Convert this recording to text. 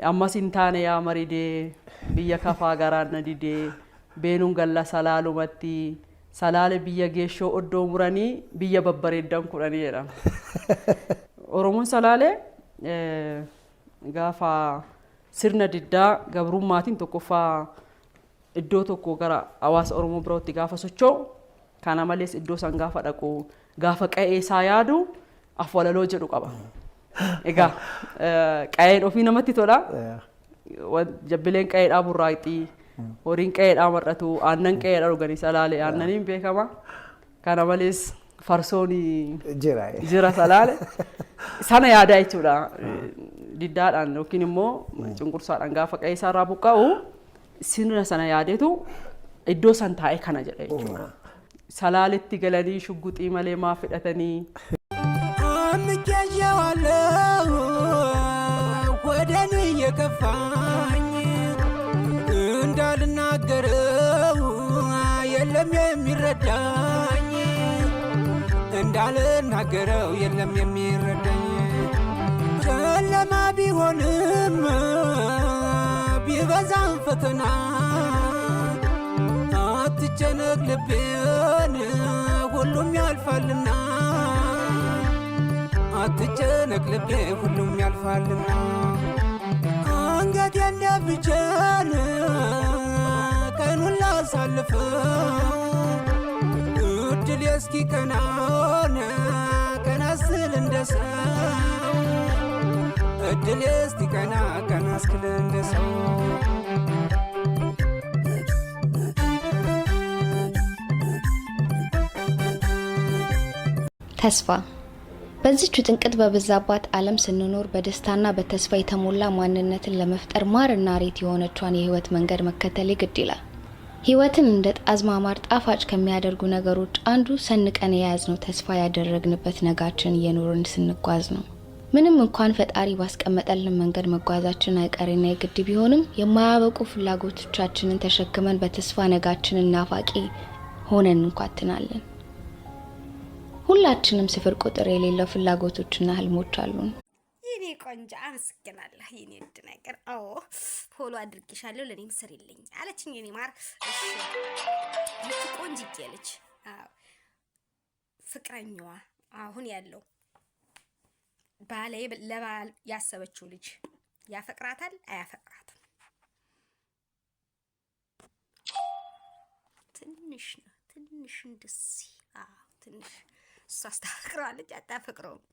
amma sintaane yaa maridee biyya kafaa garaanna didee beenuun galla salaalumatti salaale biyya geeshoo oddoo muranii biyya babbareeddan kudhanii jedhama. Oromoon salaale gaafa sirna diddaa gabrummaatiin tokkoffaa iddoo tokko gara hawaasa Oromoo birootti gaafa socho'u kana malees iddoo san gaafa dhaqu gaafa qa'ee isaa yaadu afwalaloo jedhu qaba. Egaa qa'een ofii namatti tola. Jabbileen qa'eedhaa burraaqxii horiin qa'eedhaa mar'atu aannan qa'eedhaa dhuganii salaale aannaniin beekama. Kana malees farsoon jira salaale sana yaadaa jechuudha. Diddaadhaan yookiin immoo cunqursaadhaan gaafa qa'ee isaa irraa buqqa'u sirna sana yaadeetu iddoo san taa'e kana jedha jechuudha. Salaaletti galanii shugguxii malee maa fidhatanii ወደኔ የከፋኝ እንዳልናገረው የለም የሚረዳኝ እንዳልናገረው የለም የሚረዳኝ ጨለማ ቢሆንም ቢበዛም ፈተና አትጨነቅ ልቤን ሁሉም ያልፋልና አትጨነቅ ልቤ ሁሉም ያልፋልና አንገት እንደብቻን ቀኑን ላሳልፈው እድል እስኪ ቀናን ቀናስል እንደሰው እድል እስኪ ቀናስል እንደሰው ተስፋ በዚህች ጥንቅት በበዛባት ዓለም ስንኖር በደስታና በተስፋ የተሞላ ማንነትን ለመፍጠር ማርና ሬት የሆነቿን የህይወት መንገድ መከተል ግድ ይላል። ህይወትን እንደ ጣዝማ ማር ጣፋጭ ከሚያደርጉ ነገሮች አንዱ ሰንቀን የያዝነው ተስፋ ያደረግንበት ነጋችን እየኖርን ስንጓዝ ነው። ምንም እንኳን ፈጣሪ ባስቀመጠልን መንገድ መጓዛችን አይቀርና የግድ ቢሆንም የማያበቁ ፍላጎቶቻችንን ተሸክመን በተስፋ ነጋችንን ናፋቂ ሆነን እንኳትናለን። ሁላችንም ስፍር ቁጥር የሌለው ፍላጎቶችና ህልሞች አሉን። የኔ ቆንጆ አመስግናለሁ የኔ ውድ ነገር። አዎ ፎሎ አድርጌሻለሁ ለኔም ስሪልኝ አለችኝ የኔ ማር። እሺ ቆንጅዬ ልጅ ፍቅረኛዋ አሁን ያለው ባሌ ለባል ያሰበችው ልጅ ያፈቅራታል አያፈቅራትም? ትንሽ እንደዚህ ትንሽ እሷ አስታፍቅራለች አታፈቅረውም።